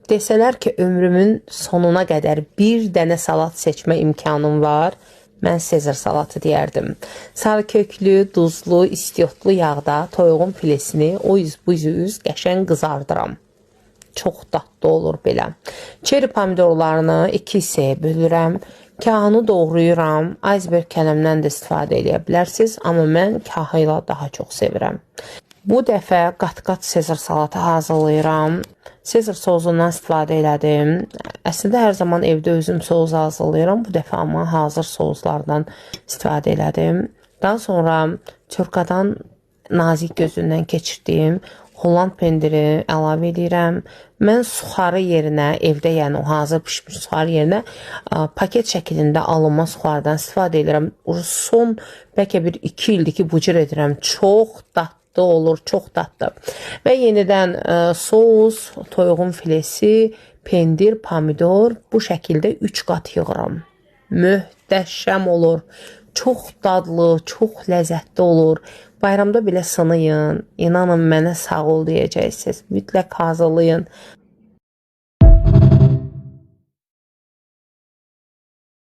Desələr ki, ömrümün sonuna qədər bir dənə salat seçmə imkanım var, mən Sezar salatı deyərdim. Sarı köklü, duzlu, istiyotlu yağda toyuğun filesini o yüz bu yüz qəşəng qızardıram. Çox dadlı olur belə. Çeri pomidorlarını 2 hissəyə bölürəm. Kahını doğrayıram. Iceberg kələmdən də istifadə edə bilərsiniz, amma mən kahı ilə daha çox sevirəm. Bu dəfə qat-qat Sezar salatı hazırlayıram. Sezar sozundan istifadə elədim. Əslində hər zaman evdə özüm soz hazırlayıram. Bu dəfə amma hazır sozlardan istifadə elədim. Daha sonra çörkadan nazik gözündən keçirdiyim Holland pendiri əlavə edirəm. Mən suxarı yerinə, evdə yəni o hazır pişmiş suxarı yerinə paket şəklində alınma suxardan istifadə edirəm. Son bəlkə bir 2 ildir ki, bu cür edirəm. Çox dadlı olur, çox dadlı. Və yenidən sos, toyuğun filesi, pendir, pomidor bu şəkildə 3 qat yığıram. Möhtəşəm olur. Çox dadlı, çox ləzzətli olur. Bayramda belə sınayın. İnanın mənə sağ ol deyəcəksiniz. Mütləq hazırlayın.